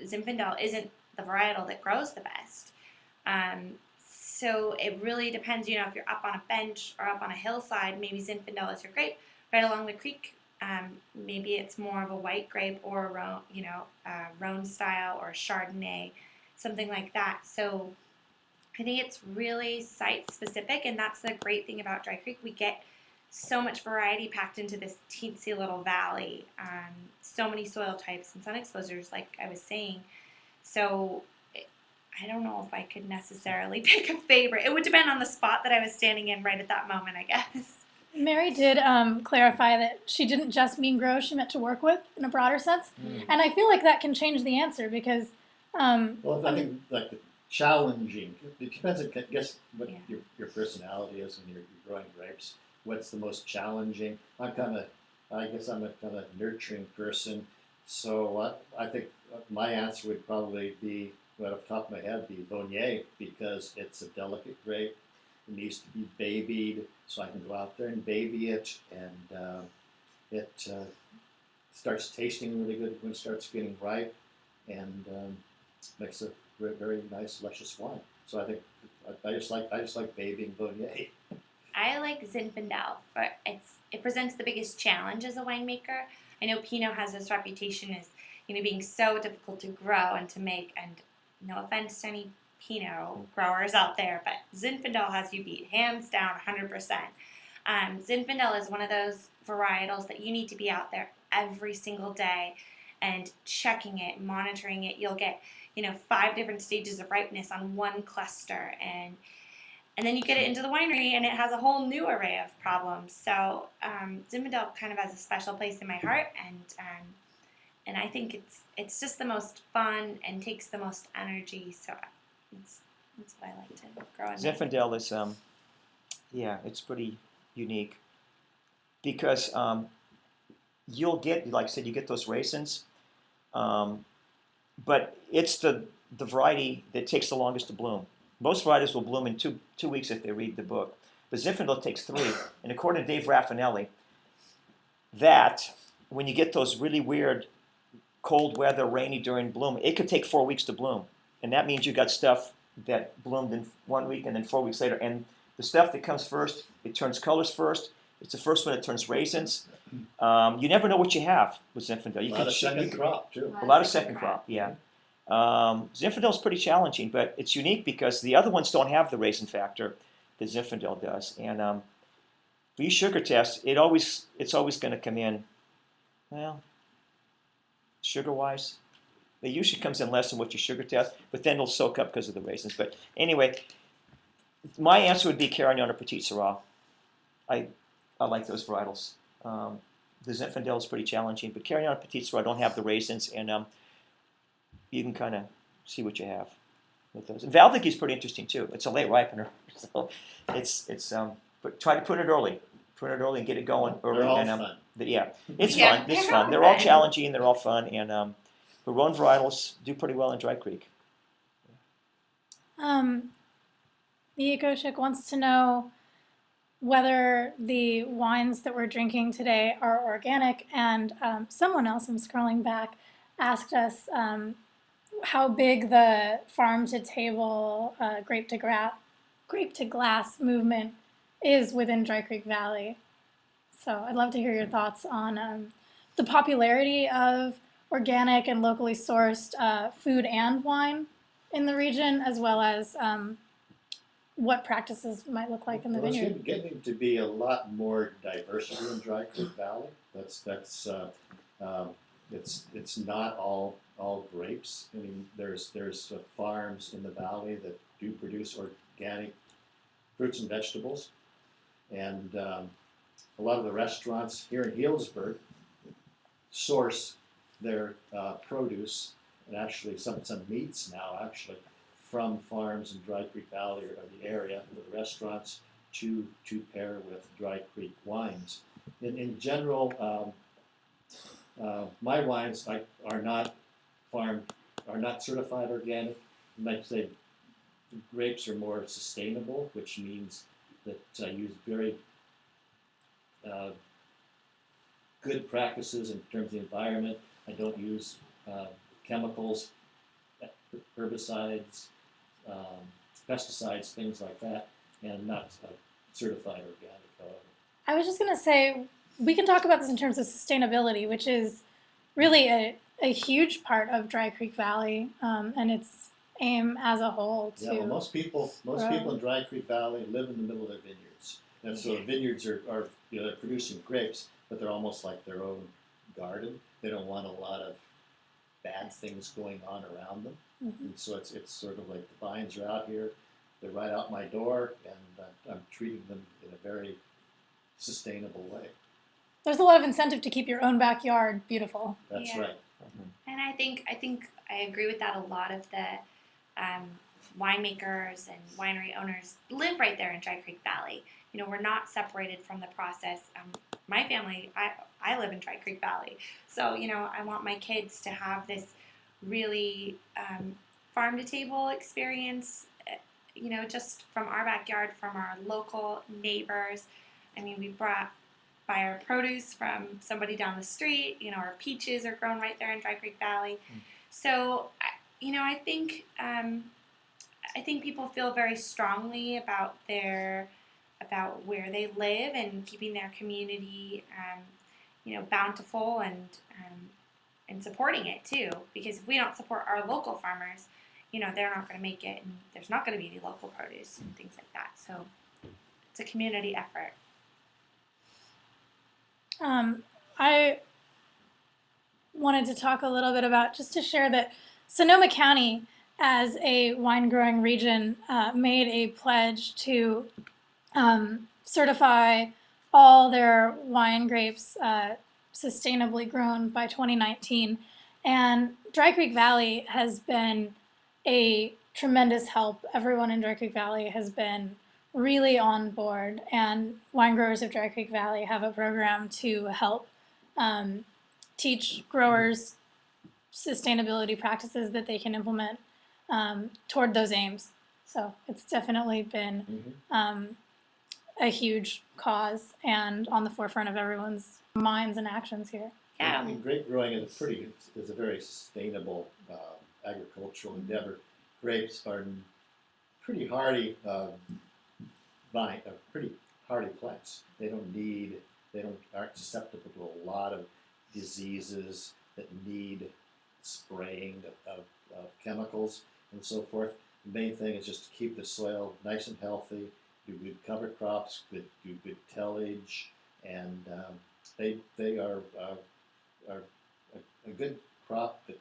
Zinfandel isn't the varietal that grows the best. So it really depends, if you're up on a bench or up on a hillside, maybe Zinfandel is your grape. Right along the creek, maybe it's more of a white grape or a Rhone style or a Chardonnay, something like that. So I think it's really site specific, and that's the great thing about Dry Creek. We get so much variety packed into this teensy little valley. So many soil types and sun exposures, like I was saying. So I don't know if I could necessarily pick a favorite. It would depend on the spot that I was standing in right at that moment, I guess.
Mary did clarify that she didn't just mean grow, she meant to work with in a broader sense. And I feel like that can change the answer because
Well, I think like the challenging. It depends, I guess, what
Yeah.
your personality is when you're growing grapes. what's the most challenging. I guess I'm a kind of nurturing person, so I think my answer would probably be, right off the top of my head, be Viognier, because it's a delicate grape. It needs to be babied, so I can go out there and baby it, and it starts tasting really good when it starts getting ripe, and makes a very, very nice, luscious wine. So I think I just like babying Viognier.
I like Zinfandel. It presents the biggest challenge as a winemaker. I know Pinot has this reputation as being so difficult to grow and to make. And no offense to any Pinot growers out there, but Zinfandel has you beat hands down, 100%. Zinfandel is one of those varietals that you need to be out there every single day and checking it, monitoring it. You'll get 5 different stages of ripeness on one cluster, and then you get it into the winery, and it has a whole new array of problems. So Zinfandel kind of has a special place in my heart, and I think it's just the most fun and takes the most energy. So that's what I like to grow and make.
Zinfandel is, it's pretty unique because you'll get, like I said, you get those raisins, but it's the variety that takes the longest to bloom. Most varieties will bloom in two weeks if they read the book, but Zinfandel takes 3. And according to Dave Raffinelli, that when you get those really weird cold weather, rainy during bloom, it could take 4 weeks to bloom, and that means you got stuff that bloomed in 1 week and then 4 weeks later. And the stuff that comes first, it turns colors first. It's the first one that turns raisins. You never know what you have with Zinfandel.
A lot of second crop too.
A lot of second crop, yeah. Zinfandel is pretty challenging, but it's unique because the other ones don't have the raisin factor that Zinfandel does. And for you sugar tests, it's always going to come in, well, sugar-wise, it usually comes in less than what you sugar test, but then it'll soak up because of the raisins. But anyway, my answer would be Carignan or Petit Syrah. I like those varietals. The Zinfandel is pretty challenging, but Carignan and Petit Syrah don't have the raisins, and you can kind of see what you have with those. And Valdicky is pretty interesting too. It's a late ripener, so but try to put it early. Prune it early and get it going early.
They're all
and,
fun.
Yeah, it's
Yeah,
fun. It's
they're
fun.
all
They're all
fun.
challenging. They're all fun, and the Rhone varietals do pretty well in Dry Creek.
The Eco-Chick wants to know whether the wines that we're drinking today are organic, and someone else, I'm scrolling back, asked us how big the farm-to-table, grape-to-glass movement is within Dry Creek Valley. So I'd love to hear your thoughts on the popularity of organic and locally sourced food and wine in the region, as well as what practices might look like in the
Well,
vineyard.
it's getting to be a lot more diversity in Dry Creek Valley. It's not all grapes. I mean, there's farms in the valley that do produce organic fruits and vegetables, and a lot of the restaurants here in Healdsburg source their produce, and actually some meats now actually from farms in Dry Creek Valley or the area with restaurants to pair with Dry Creek wines. In general, my wines are not certified organic. You might say grapes are more sustainable, which means that I use very good practices in terms of the environment. I don't use chemicals, herbicides, pesticides, things like that, and not certified organic, however.
I was just going to say, we can talk about this in terms of sustainability, which is really a huge part of Dry Creek Valley and its aim as a whole to.
Yeah, well, most people in Dry Creek Valley live in the middle of their vineyards, and so the vineyards are they're producing grapes, but they're almost like their own garden. They don't want a lot of bad things going on around them, and so it's sort of like the vines are out here, they're right out my door, and I'm treating them in a very sustainable way.
There's a lot of incentive to keep your own backyard beautiful.
That's
Yeah.
right.
And I think I agree with that. A lot of the winemakers and winery owners live right there in Dry Creek Valley, we're not separated from the process. My family, I live in Dry Creek Valley, so I want my kids to have this really farm to table experience. Just from our backyard, from our local neighbors. I mean, we buy our produce from somebody down the street. Our peaches are grown right there in Dry Creek Valley. So, I think people feel very strongly about where they live and keeping their community, bountiful and supporting it too. Because if we don't support our local farmers, they're not going to make it, and there's not going to be any local produce and things like that. So it's a community effort.
I wanted to talk a little bit about, just to share that Sonoma County, as a wine growing region, made a pledge to certify all their wine grapes sustainably grown by 2019. And Dry Creek Valley has been a tremendous help. Everyone in Dry Creek Valley has been really on board, and Wine Growers of Dry Creek Valley have a program to help teach growers sustainability practices that they can implement toward those aims. So it's definitely been a huge cause and on the forefront of everyone's minds and actions here.
Yeah.
I mean, grape growing is a very sustainable agricultural endeavor. Grapes are pretty hardy pretty hardy plants. They aren't susceptible to a lot of diseases that need spraying of chemicals and so forth. The main thing is just to keep the soil nice and healthy, do good cover crops, do good tillage, and they are a good crop that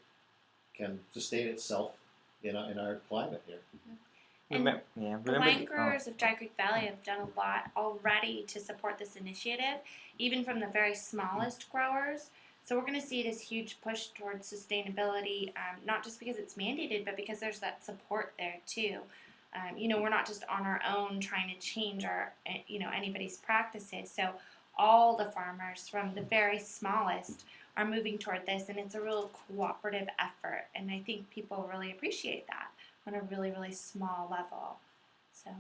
can sustain itself in our climate here.
And
Remember
the Wine Growers of Dry Creek Valley have done a lot already to support this initiative, even from the very smallest growers. So we're going to see this huge push towards sustainability, not just because it's mandated, but because there's that support there too. We're not just on our own trying to change anybody's practices. So all the farmers, from the very smallest, are moving toward this, and it's a real cooperative effort. And I think people really appreciate that on a really, really small level. So.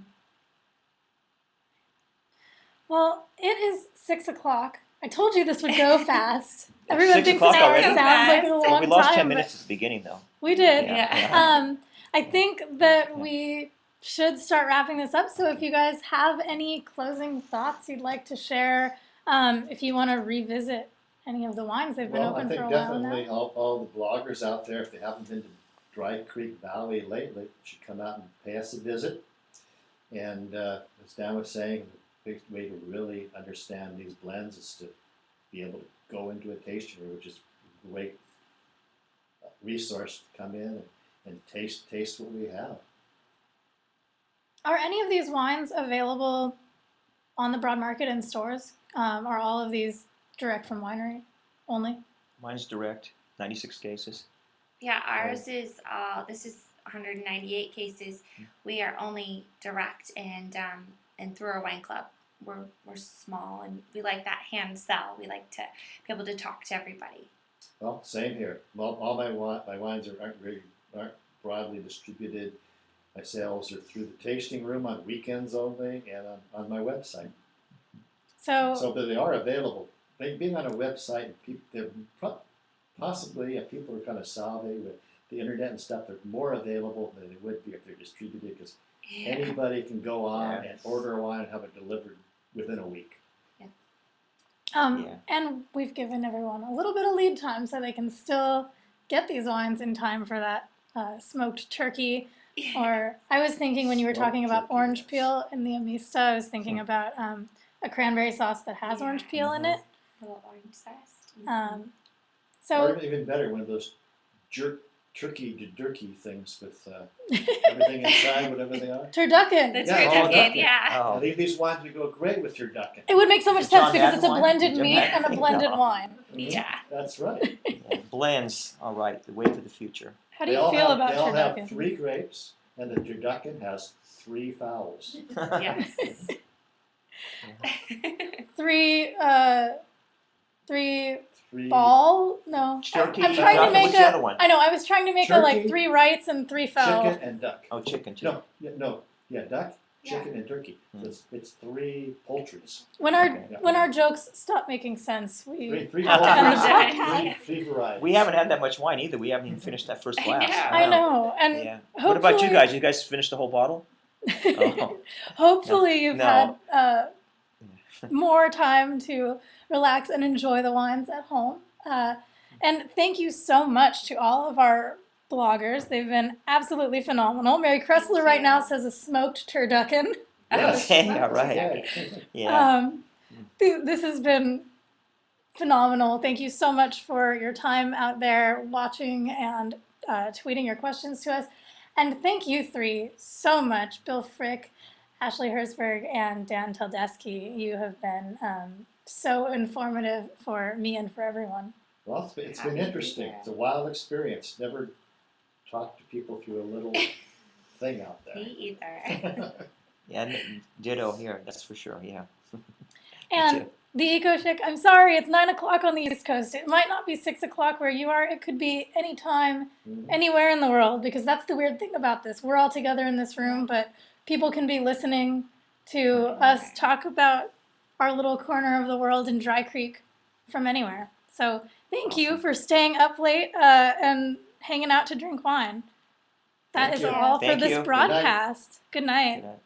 Well, it is 6 o'clock. I told you this would go fast. Everyone
6
thinks an
o'clock
hour
already?
sounds like a long
We lost
time,
10
but
minutes at the beginning, though.
we did.
Yeah.
I think that we should start wrapping this up. So if you guys have any closing thoughts you'd like to share, if you want to revisit any of the wines, they've been open for a while
I think definitely
now.
all the bloggers out there, if they haven't been to Dry Creek Valley lately, should come out and pay us a visit. And as Dan was saying, the big way to really understand these blends is to be able to go into a tasting room, which is a great resource to come in and taste what we have.
Are any of these wines available on the broad market in stores? Are all of these direct from winery only?
Mine's direct, 96 cases.
Yeah, ours is, this is 198 cases. We are only direct and through our wine club. We're small, and we like that hand sell. We like to be able to talk to everybody.
Well, same here. Well, all my wines aren't broadly distributed. My sales are through the tasting room on weekends only, and on my website. So, but they are available. Being on a website, possibly people are kind of savvy with the internet and stuff. They're more available than they would be if they're distributed, because anybody can go on and order a wine and have it delivered within a week.
And we've given everyone a little bit of lead time so they can still get these wines in time for that smoked turkey. Or I was thinking, when you were talking about orange peel in the Amista, I was thinking about a cranberry sauce that has orange peel in it.
A little orange zest.
Or even better, one of those turkey things with everything inside, whatever they are.
Turducken.
The
Yeah,
turducken,
turducken.
yeah.
Oh.
These wines would go great with turducken.
It would make so much
Did John
sense because it's a
Madden wine?
blended
Did John
meat
Madden?
and a blended
No.
wine.
Yeah.
That's right.
Yeah, blends, all right, the way to the future.
How do you feel about
They all have
turducken?
3 grapes, and the turducken has 3 fowls.
Yes.
three
Three,
ball. No,
Turkey.
I'm trying to
Duck,
make
what's the
a.
other one?
I know. I was trying to make a like
Turkey,
3 rights and 3 fell.
chicken and duck.
Oh, chicken too.
No, duck,
Yeah.
chicken, and turkey.
Hmm.
So it's 3 poultries.
When our
Okay.
when our jokes stop making sense, we
Three
have to end the
poultries.
podcast.
three varieties.
We haven't had that much wine either. We haven't even finished that first
I
glass.
know.
I
Wow.
know, and
Yeah.
hopefully,
What about you guys? You guys finished the whole bottle? Oh.
hopefully you've
No.
had more time to relax and enjoy the wines at home. And thank you so much to all of our bloggers. They've been absolutely phenomenal. Mary Kressler
Thank
right now
you.
says a smoked turducken.
Yes.
Yeah, right.
Okay.
Yeah.
This has been phenomenal. Thank you so much for your time out there watching and tweeting your questions to us. And thank you 3 so much, Bill Frick, Ashley Herzberg, and Dan Teldeschi. You have been so informative for me and for everyone.
Well, it's
Happy
been
to be
interesting.
here.
It's a wild experience. Never talked to people through a little thing out
Me
there.
either.
Yeah. Ditto here. That's for sure. Yeah.
And the Eco Chick, I'm sorry, it's 9 o'clock on the East Coast. It might not be 6 o'clock where you are. It could be any time,
Mhm.
anywhere in the world, because that's the weird thing about this. We're all together in this room, but people can be listening to us talk about our little corner of the world in Dry Creek from anywhere. So thank you
Awesome.
for staying up late and hanging out to drink wine. That
Thank
is
you.
all for
Thank
this
you. Good
night.
broadcast. Good night.
Good night.